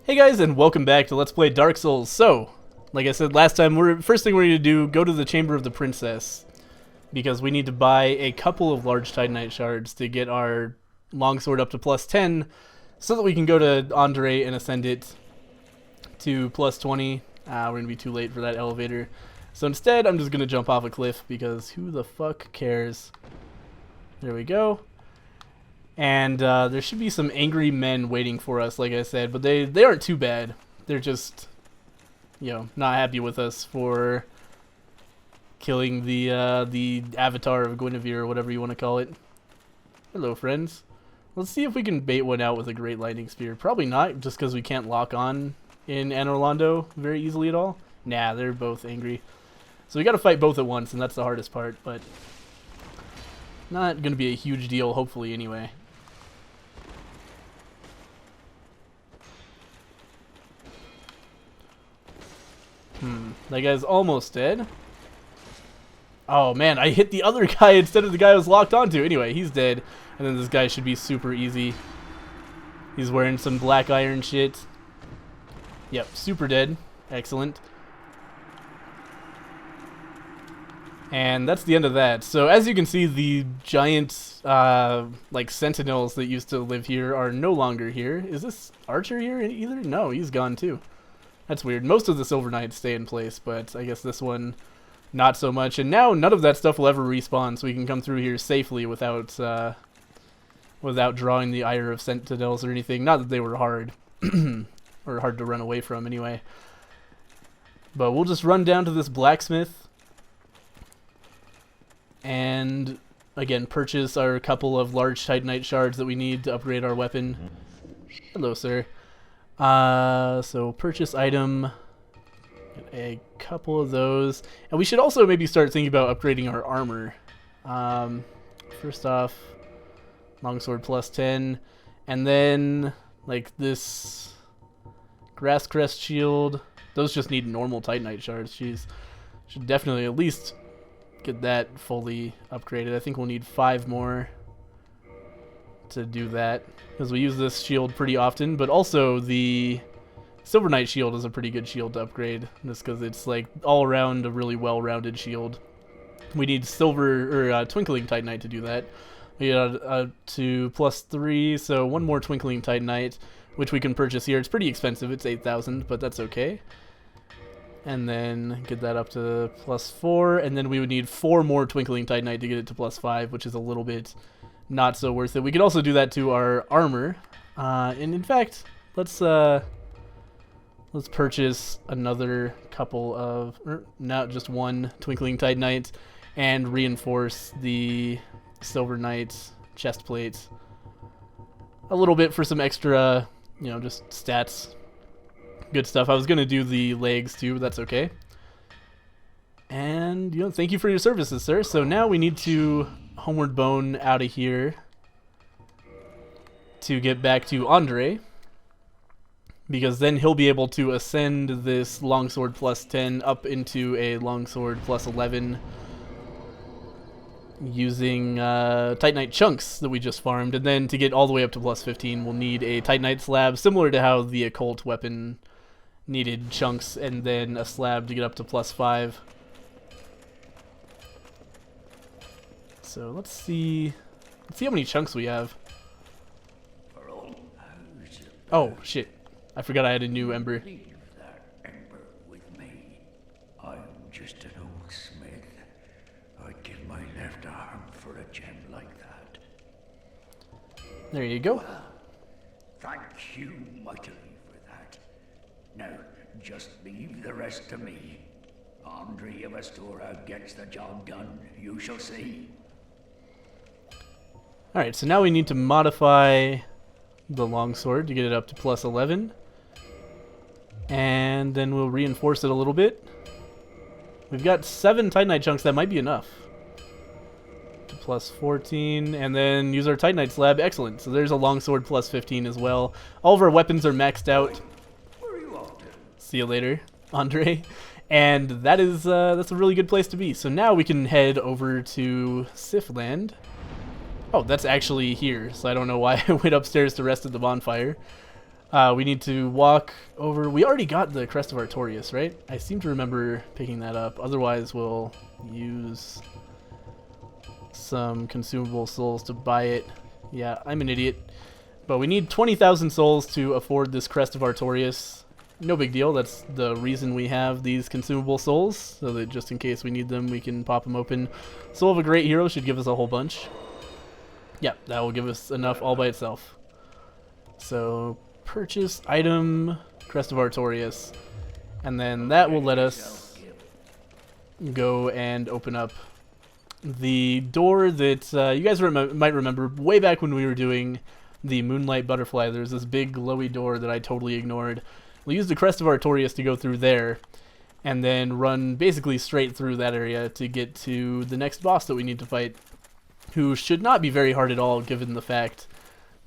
Hey guys, and welcome back to Let's Play Dark Souls. So, like I said last time, first thing we're going to do, go to the Chamber of the Princess, because we need to buy a couple of large Titanite shards to get our longsword up to plus 10, so that we can go to Andre and ascend it to plus 20. We're going to be too late for that elevator. So instead, I'm just going to jump off a cliff, because who the fuck cares? There we go. And there should be some angry men waiting for us, like I said, but they aren't too bad. They're just, you know, not happy with us for killing the avatar of Guinevere, or whatever you want to call it. Hello, friends. Let's see if we can bait one out with a Great Lightning Spear. Probably not, just because we can't lock on in Anor Londo very easily at all. Nah, they're both angry. So we got to fight both at once, and that's the hardest part, but not going to be a huge deal, hopefully, anyway. That guy's almost dead. Oh man, I hit the other guy instead of the guy I was locked onto. Anyway, he's dead. And then this guy should be super easy. He's wearing some black iron shit. Yep, super dead. Excellent. And that's the end of that. So as you can see, the giant like sentinels that used to live here are no longer here. Is this Archer here either? No, he's gone too. That's weird. Most of the Silver Knights stay in place, but I guess this one not so much. And now none of that stuff will ever respawn, so we can come through here safely without without drawing the ire of sentinels or anything. Not that they were hard or hard to run away from anyway. But we'll just run down to this blacksmith and again purchase our couple of large Titanite shards that we need to upgrade our weapon. Hello, sir. So purchase item, get a couple of those, and we should also maybe start thinking about upgrading our armor. First off, longsword plus 10, and then like this grass crest shield. Those just need normal Titanite shards. Jeez, should definitely at least get that fully upgraded. I think we'll need 5 more to do that, because we use this shield pretty often, but also the Silver Knight shield is a pretty good shield to upgrade, just because it's like all around a really well-rounded shield. We need silver or Twinkling Titanite to do that. We got to plus 3, so one more Twinkling Titanite, which we can purchase here. It's pretty expensive, it's 8,000, but that's okay. And then get that up to plus 4, and then we would need 4 more Twinkling Titanite to get it to plus 5, which is a little bit not so worth it. We could also do that to our armor, and in fact, let's purchase another couple of, not just one Twinkling Titanite, and reinforce the Silver Knight chest plates a little bit for some extra, you know, just stats. Good stuff. I was gonna do the legs too, but that's okay. And, you know, thank you for your services, sir. So now we need to Homeward Bone out of here to get back to Andre, because then he'll be able to ascend this longsword plus 10 up into a longsword plus 11 using Titanite chunks that we just farmed. And then to get all the way up to plus 15, we'll need a Titanite slab, similar to how the occult weapon needed chunks and then a slab to get up to plus 5. So let's see how many chunks we have. Oh shit! I forgot I had a new ember. Leave that ember with me. I'm just an old smith. I'd give my left arm for a gem like that. There you go. Well, thank you mightily for that. Now, just leave the rest to me. Andre of Astora gets the job done. You shall see. Alright, so now we need to modify the longsword to get it up to plus 11. And then we'll reinforce it a little bit. We've got 7 Titanite chunks, that might be enough. To plus 14, and then use our Titanite slab. Excellent. So there's a longsword plus 15 as well. All of our weapons are maxed out. Where are you off to? See you later, Andre. And that is that's a really good place to be. So now we can head over to Sifland. Oh, that's actually here, so I don't know why I went upstairs to rest at the bonfire. We need to walk over. We already got the Crest of Artorias, right? I seem to remember picking that up. Otherwise, we'll use some consumable souls to buy it. Yeah, I'm an idiot. But we need 20,000 souls to afford this Crest of Artorias. No big deal. That's the reason we have these consumable souls, so that just in case we need them, we can pop them open. Soul of a Great Hero should give us a whole bunch. Yeah, that will give us enough all by itself. So, purchase item, Crest of Artorias. And then that will let us go and open up the door that you guys might remember way back when we were doing the Moonlight Butterfly. There's this big glowy door that I totally ignored. We'll use the Crest of Artorias to go through there, and then run basically straight through that area to get to the next boss that we need to fight, who should not be very hard at all given the fact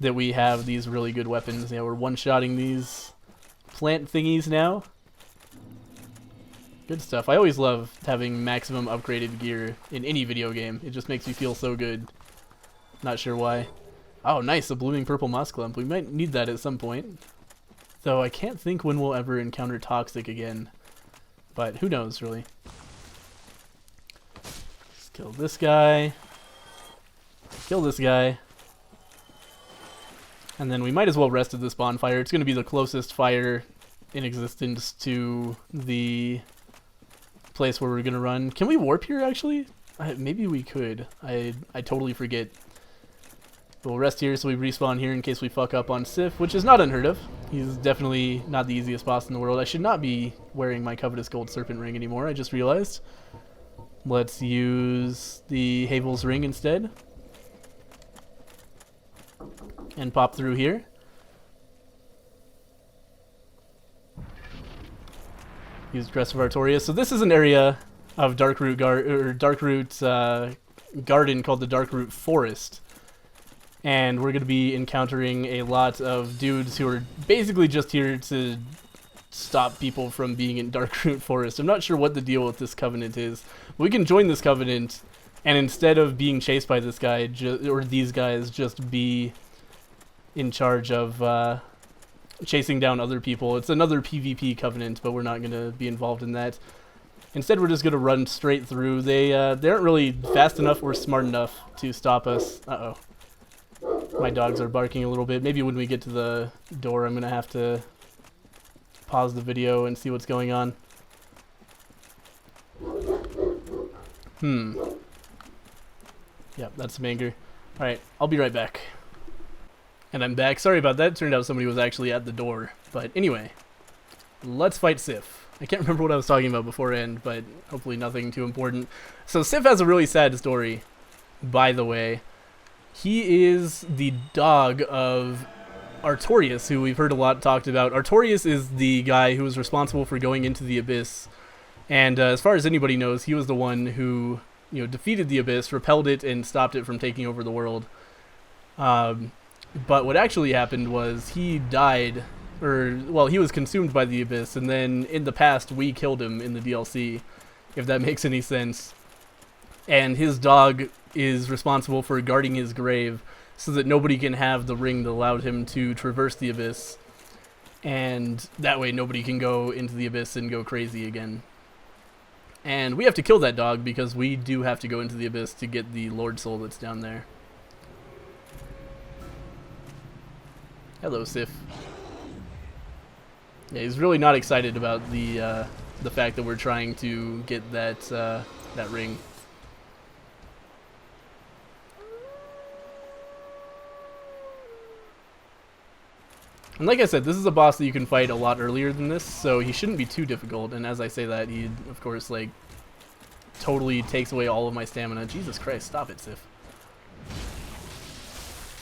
that we have these really good weapons. Yeah, we're one-shotting these plant thingies now. Good stuff. I always love having maximum upgraded gear in any video game. It just makes me feel so good. Not sure why. Oh, nice, a blooming purple moss clump. We might need that at some point. Though I can't think when we'll ever encounter Toxic again. But who knows, really. Let's kill this guy. Kill this guy. And then we might as well rest at this bonfire. It's going to be the closest fire in existence to the place where we're going to run. Can we warp here, actually? Maybe we could. I totally forget. But we'll rest here so we respawn here in case we fuck up on Sif, which is not unheard of. He's definitely not the easiest boss in the world. I should not be wearing my Covetous Gold Serpent Ring anymore, I just realized. Let's use the Havel's Ring instead. And pop through here. Use Crest of Artorias. So this is an area of Darkroot Garden called the Darkroot Forest. And we're going to be encountering a lot of dudes who are basically just here to stop people from being in Darkroot Forest. I'm not sure what the deal with this covenant is. We can join this covenant, and instead of being chased by this guy, or these guys, just be in charge of chasing down other people. It's another PvP covenant, but we're not going to be involved in that. Instead, we're just going to run straight through. They aren't really fast enough or smart enough to stop us. Uh-oh. My dogs are barking a little bit. Maybe when we get to the door, I'm going to have to pause the video and see what's going on. Yep, that's Manger. Alright, I'll be right back. And I'm back. Sorry about that. Turned out somebody was actually at the door. But anyway, let's fight Sif. I can't remember what I was talking about beforehand, but hopefully nothing too important. So Sif has a really sad story, by the way. He is the dog of Artorias, who we've heard a lot talked about. Artorias is the guy who was responsible for going into the Abyss. And as far as anybody knows, he was the one who, defeated the Abyss, repelled it, and stopped it from taking over the world. But what actually happened was he died, he was consumed by the Abyss, and then in the past we killed him in the DLC, if that makes any sense. And his dog is responsible for guarding his grave so that nobody can have the ring that allowed him to traverse the Abyss. And that way nobody can go into the Abyss and go crazy again. And we have to kill that dog because we do have to go into the Abyss to get the Lord Soul that's down there. Hello, Sif. Yeah, he's really not excited about the fact that we're trying to get that ring. And like I said, this is a boss that you can fight a lot earlier than this, so he shouldn't be too difficult. And as I say that, he, of course, totally takes away all of my stamina. Jesus Christ, stop it, Sif.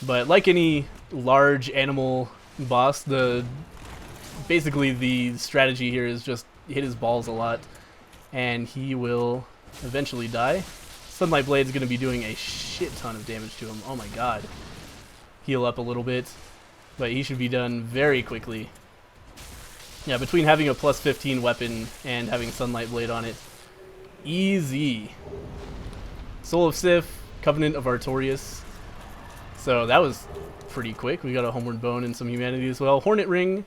But like any large animal boss, basically the strategy here is just hit his balls a lot, and he will eventually die. Sunlight Blade's going to be doing a shit ton of damage to him. Oh my god. Heal up a little bit. But he should be done very quickly. Yeah, between having a plus 15 weapon and having Sunlight Blade on it. Easy. Soul of Sif, Covenant of Artorias. So that was pretty quick. We got a Homeward Bone and some humanity as well. Hornet Ring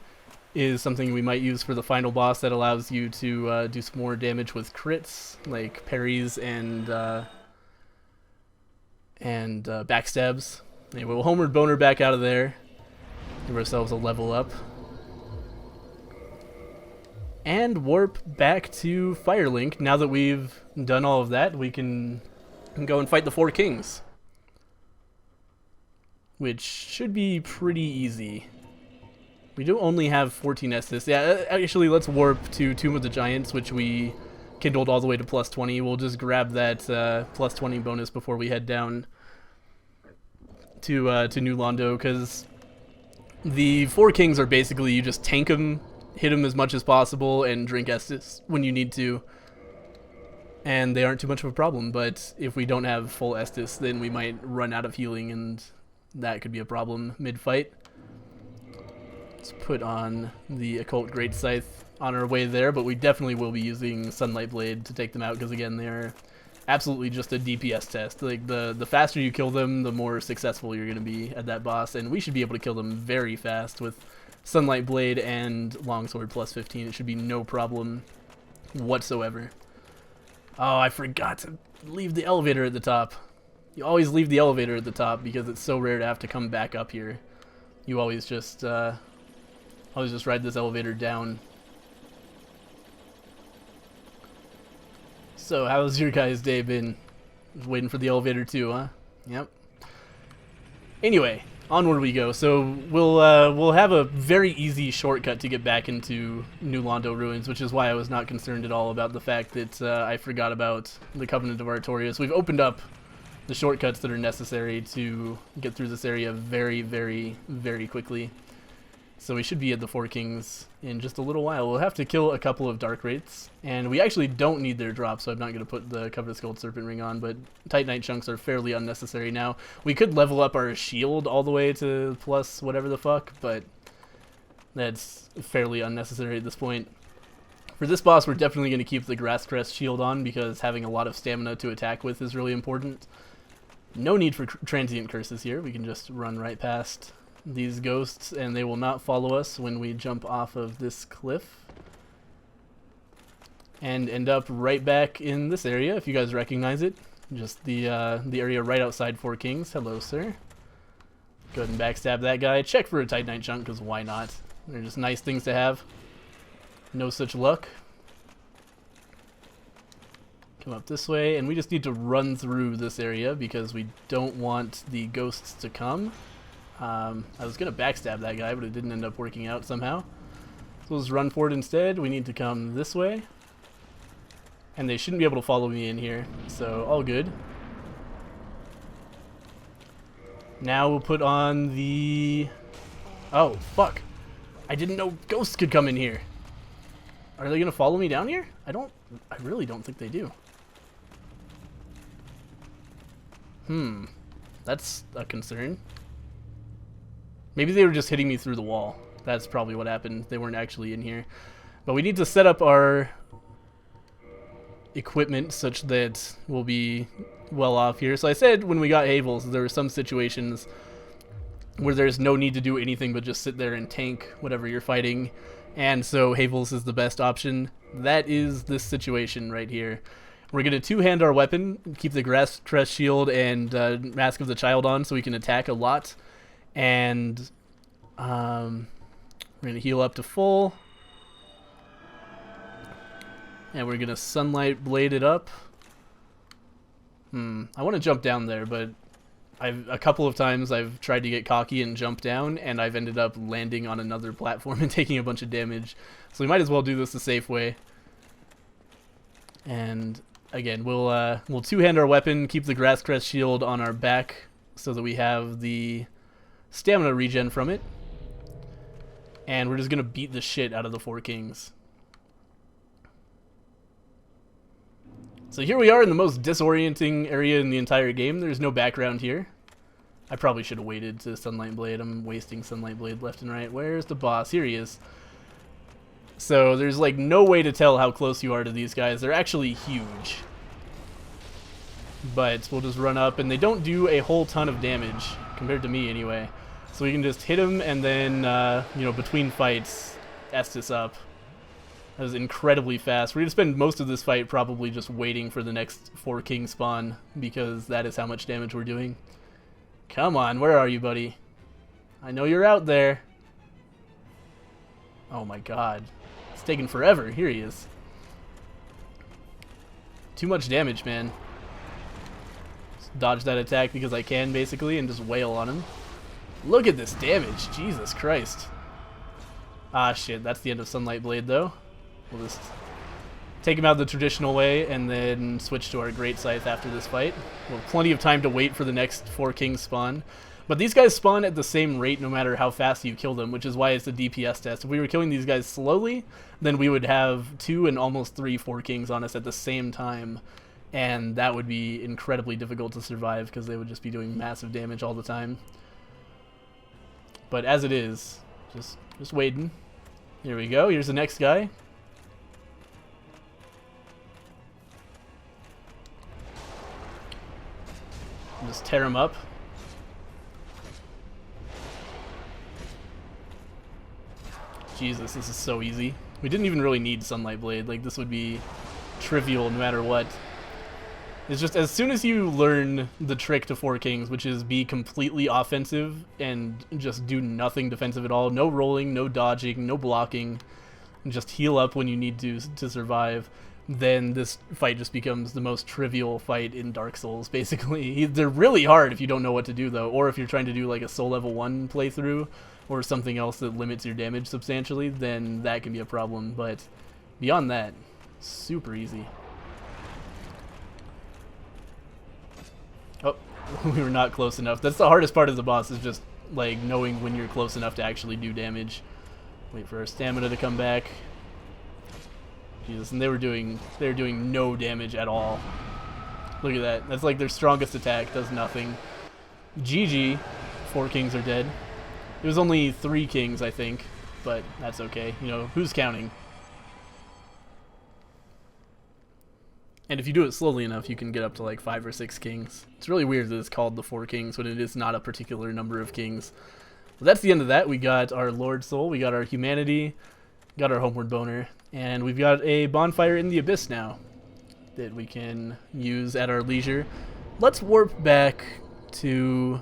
is something we might use for the final boss that allows you to do some more damage with crits, like parries and backstabs. Anyway, we'll Homeward Boner back out of there. Give ourselves a level up. And warp back to Firelink. Now that we've done all of that, we can go and fight the Four Kings. Which should be pretty easy. We do only have 14 Estus. Yeah, actually, let's warp to Tomb of the Giants, which we kindled all the way to plus 20. We'll just grab that plus 20 bonus before we head down to New Londo, because the Four Kings are basically, you just tank them, hit them as much as possible, and drink Estus when you need to. And they aren't too much of a problem, but if we don't have full Estus, then we might run out of healing, and that could be a problem mid-fight. Let's put on the Occult Great Scythe on our way there, but we definitely will be using Sunlight Blade to take them out, because again, they're absolutely just a DPS test. Like, the faster you kill them, the more successful you're going to be at that boss, and we should be able to kill them very fast with Sunlight Blade and Longsword plus 15. It should be no problem whatsoever. Oh, I forgot to leave the elevator at the top. You always leave the elevator at the top because it's so rare to have to come back up here. You always just ride this elevator down. So, how's your guys' day been? Just waiting for the elevator too, huh? Yep. Anyway, onward we go. So we'll have a very easy shortcut to get back into New Londo Ruins, which is why I was not concerned at all about the fact that I forgot about the Covenant of Artorias. We've opened up the shortcuts that are necessary to get through this area very, very, very quickly. So we should be at the Four Kings in just a little while. We'll have to kill a couple of Dark Wraiths, and we actually don't need their drop, so I'm not going to put the Covetous Gold Serpent Ring on, but Titanite Chunks are fairly unnecessary now. We could level up our shield all the way to plus whatever the fuck, but that's fairly unnecessary at this point. For this boss, we're definitely going to keep the Grass Crest shield on, because having a lot of stamina to attack with is really important. No need for transient curses here. We can just run right past these ghosts, and they will not follow us when we jump off of this cliff. And end up right back in this area, if you guys recognize it. Just the area right outside Four Kings. Hello, sir. Go ahead and backstab that guy. Check for a Titanite Chunk, because why not? They're just nice things to have. No such luck. Come up this way, and we just need to run through this area because we don't want the ghosts to come. I was going to backstab that guy, but it didn't end up working out somehow. So let's run for it instead. We need to come this way. And they shouldn't be able to follow me in here, so all good. Now we'll put on the... Oh, fuck. I didn't know ghosts could come in here. Are they going to follow me down here? I really don't think they do. That's a concern. Maybe they were just hitting me through the wall. That's probably what happened. They weren't actually in here. But we need to set up our equipment such that we'll be well off here. So I said when we got Havels, there were some situations where there's no need to do anything but just sit there and tank whatever you're fighting. And so Havels is the best option. That is this situation right here. We're going to two-hand our weapon, keep the Grass Crest Shield and Mask of the Child on so we can attack a lot. And we're going to heal up to full. And we're going to Sunlight Blade it up. I want to jump down there, but a couple of times I've tried to get cocky and jump down, and I've ended up landing on another platform and taking a bunch of damage. So we might as well do this the safe way. And again, we'll two-hand our weapon, keep the Grass Crest Shield on our back so that we have the stamina regen from it. And we're just going to beat the shit out of the Four Kings. So here we are in the most disorienting area in the entire game. There's no background here. I probably should have waited to Sunlight Blade. I'm wasting Sunlight Blade left and right. Where's the boss? Here he is. So there's like no way to tell how close you are to these guys. They're actually huge. But we'll just run up, and they don't do a whole ton of damage compared to me anyway. So we can just hit him and then, you know, between fights, Estus up. That was incredibly fast. We're going to spend most of this fight probably just waiting for the next 4 king spawn, because that is how much damage we're doing. Come on, where are you, buddy? I know you're out there. Oh my god. It's taking forever. Here he is. Too much damage, man. Just dodge that attack because I can, basically, and just wail on him. Look at this damage. Jesus Christ. Ah, shit. That's the end of Sunlight Blade, though. We'll just take him out the traditional way and then switch to our Great Scythe after this fight. We'll have plenty of time to wait for the next 4 kings spawn. But these guys spawn at the same rate no matter how fast you kill them, which is why it's a DPS test. If we were killing these guys slowly, then we would have 2 and almost 3 4 kings on us at the same time. And that would be incredibly difficult to survive because they would just be doing massive damage all the time. But as it is, just waiting. Here we go. Here's the next guy. Just tear him up. Jesus, this is so easy. We didn't even really need Sunlight Blade. Like, this would be trivial no matter what. It's just, as soon as you learn the trick to 4 kings, which is be completely offensive and just do nothing defensive at all, no rolling, no dodging, no blocking, and just heal up when you need to survive, then this fight just becomes the most trivial fight in Dark Souls, basically. They're really hard if you don't know what to do, though, or if you're trying to do like a Soul Level 1 playthrough, or something else that limits your damage substantially, then that can be a problem, but beyond that, super easy. Oh, we were not close enough. That's the hardest part of the boss, is just like knowing when you're close enough to actually do damage. Wait for our stamina to come back. Jesus, and they're doing no damage at all. Look at that. That's like their strongest attack, does nothing. GG, 4 kings are dead. It was only 3 kings, I think, but that's okay. You know, who's counting? And if you do it slowly enough, you can get up to like 5 or 6 kings. It's really weird that it's called the 4 kings when it is not a particular number of kings. So that's the end of that. We got our Lord Soul, we got our Humanity, got our Homeward Boner, and we've got a Bonfire in the Abyss now that we can use at our leisure. Let's warp back to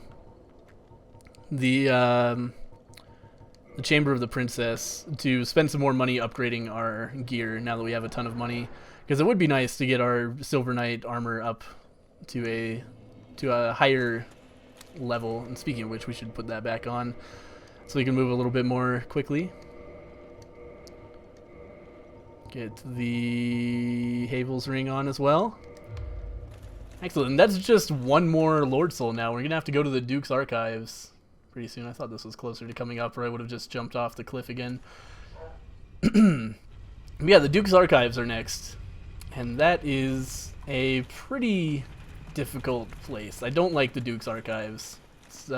the Chamber of the Princess to spend some more money upgrading our gear now that we have a ton of money. Because it would be nice to get our Silver Knight armor up to a higher level. And speaking of which, we should put that back on so we can move a little bit more quickly. Get the Havel's Ring on as well. Excellent. And that's just one more Lord Soul now. We're going to have to go to the Duke's Archives pretty soon. I thought this was closer to coming up, or I would have just jumped off the cliff again. Yeah, the Duke's Archives are next. And that is a pretty difficult place. I don't like the Duke's Archives. It's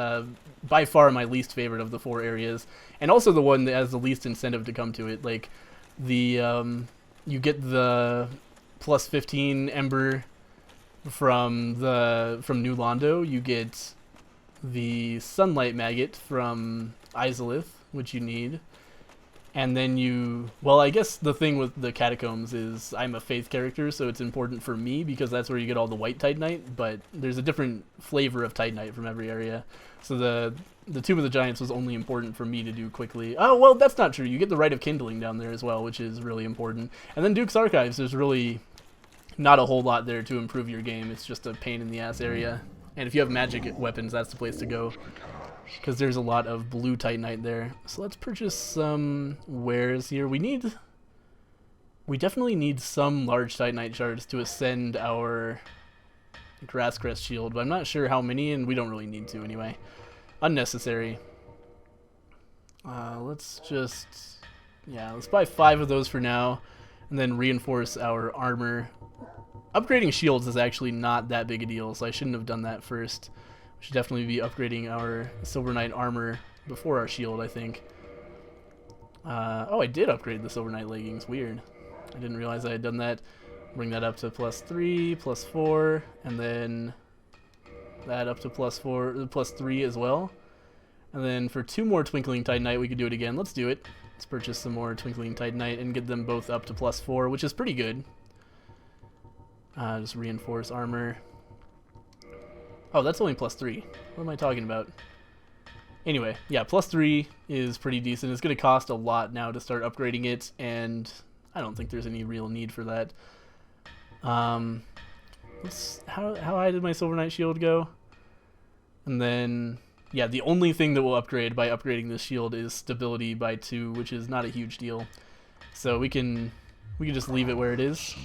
by far my least favorite of the 4 areas, and also the one that has the least incentive to come to it. Like, the you get the plus 15 Ember from New Londo. You get the Sunlight Maggot from Izalith, which you need. And then well, I guess the thing with the Catacombs is I'm a Faith character, so it's important for me because that's where you get all the white Titanite, but there's a different flavor of Titanite from every area. So the Tomb of the Giants was only important for me to do quickly. Oh, well, that's not true. You get the Rite of Kindling down there as well, which is really important. And then Duke's Archives, there's really not a whole lot there to improve your game. It's just a pain in the ass area. And if you have magic weapons, that's the place to go, because there's a lot of blue Titanite there. So let's purchase some wares here. We definitely need some large Titanite shards to ascend our Grasscrest shield, but I'm not sure how many, and we don't really need to anyway. Unnecessary. Let's buy 5 of those for now, and then reinforce our armor. Upgrading shields is actually not that big a deal, so I shouldn't have done that first. We should definitely be upgrading our Silver Knight armor before our shield, I think. Oh, I did upgrade the Silver Knight leggings. Weird. I didn't realize I had done that. Bring that up to +3, +4, and then that up to +3 as well. And then for 2 more Twinkling Titanite, we could do it again. Let's do it. Let's purchase some more Twinkling Titanite and get them both up to +4, which is pretty good. Just reinforce armor. Oh, that's only +3. What am I talking about? Anyway, yeah, +3 is pretty decent. It's going to cost a lot now to start upgrading it, and I don't think there's any real need for that. How high did my Silver Knight shield go? And then, yeah, the only thing that will upgrade by upgrading this shield is stability by 2, which is not a huge deal. So we can just leave it where it is.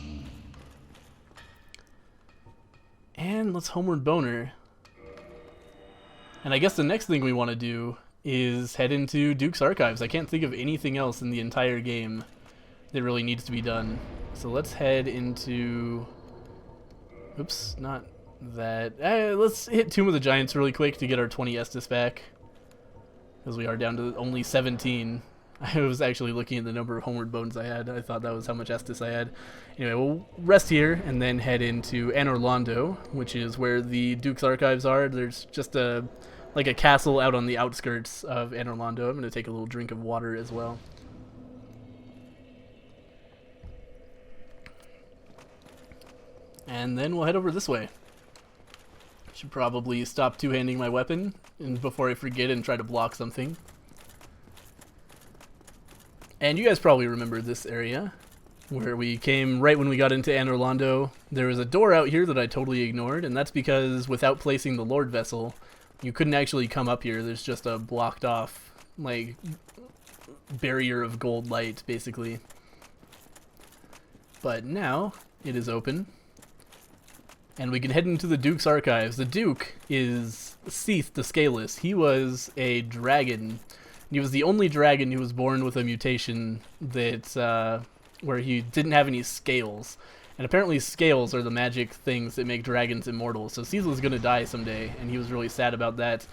And let's Homeward Boner. And I guess the next thing we want to do is head into Duke's Archives. I can't think of anything else in the entire game that really needs to be done. So let's head into... Oops, not that. Let's hit Tomb of the Giants really quick to get our 20 Estus back, because we are down to only 17. I was actually looking at the number of Homeward Bones I had. I thought that was how much Estus I had. Anyway, we'll rest here and then head into Anor Londo, which is where the Duke's Archives are. There's just like a castle out on the outskirts of Anor Londo. I'm going to take a little drink of water as well. And then we'll head over this way. Should probably stop two-handing my weapon before I forget and try to block something. And you guys probably remember this area where we came right when we got into Anor Londo. There was a door out here that I totally ignored, and that's because without placing the Lord Vessel, you couldn't actually come up here. There's just a blocked off, like, barrier of gold light, basically. But now it is open, and we can head into the Duke's Archives. The Duke is Seath the Scaleless. He was a dragon. He was the only dragon who was born with a mutation that where he didn't have any scales. And apparently scales are the magic things that make dragons immortal. So Seath was going to die someday, and he was really sad about that.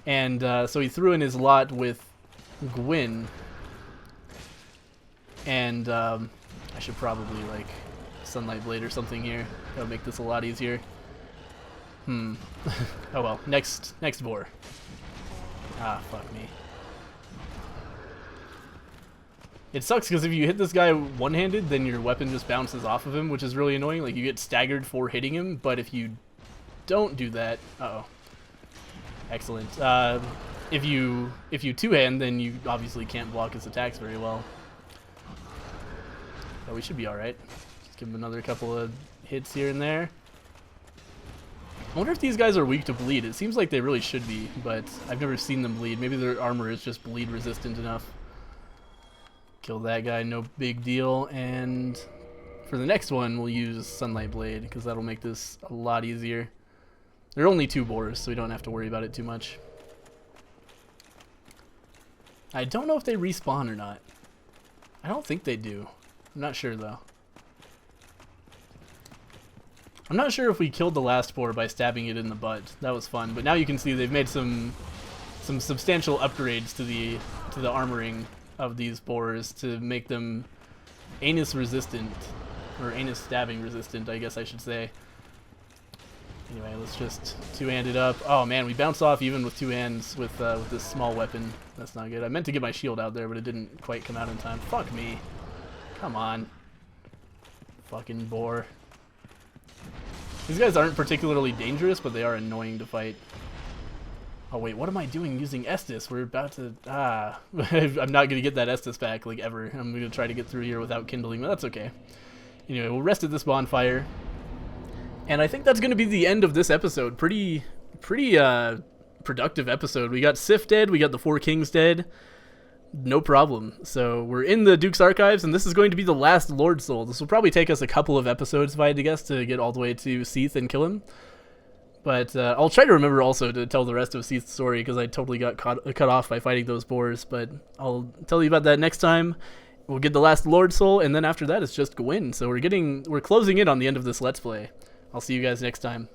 And so he threw in his lot with Gwyn. And I should probably, like, Sunlight Blade or something here. That'll make this a lot easier. Oh well, next boar. Ah, fuck me. It sucks because if you hit this guy one-handed, then your weapon just bounces off of him, which is really annoying. Like, you get staggered for hitting him, but if you don't do that... Uh-oh. Excellent. If you two-hand, then you obviously can't block his attacks very well. But we should be alright. Just give him another couple of hits here and there. I wonder if these guys are weak to bleed. It seems like they really should be, but I've never seen them bleed. Maybe their armor is just bleed resistant enough. Kill that guy, no big deal. And for the next one, we'll use Sunlight Blade, because that'll make this a lot easier. There are only 2 boars, so we don't have to worry about it too much. I don't know if they respawn or not. I don't think they do. I'm not sure, though. I'm not sure if we killed the last boar by stabbing it in the butt. That was fun. But now you can see they've made some substantial upgrades to the armoring of these boars to make them anus resistant, or anus stabbing resistant, I guess I should say. Anyway, let's just two-hand it up. Oh man, we bounce off even with 2 hands with this small weapon. That's not good. I meant to get my shield out there, but it didn't quite come out in time. Fuck me. Come on. Fucking boar. These guys aren't particularly dangerous, but they are annoying to fight. Oh wait, what am I doing using Estus? We're about to... I'm not going to get that Estus back, like, ever. I'm going to try to get through here without kindling, but that's okay. Anyway, we'll rest at this bonfire. And I think that's going to be the end of this episode. Pretty productive episode. We got Sif dead, we got the 4 kings dead. No problem. So we're in the Duke's Archives, and this is going to be the last Lord Soul. This will probably take us a couple of episodes, if I had to guess, to get all the way to Seath and kill him. But I'll try to remember also to tell the rest of Seath's story, because I totally got cut off by fighting those boars. But I'll tell you about that next time. We'll get the last Lord Soul, and then after that it's just Gwyn. So we're closing in on the end of this Let's Play. I'll see you guys next time.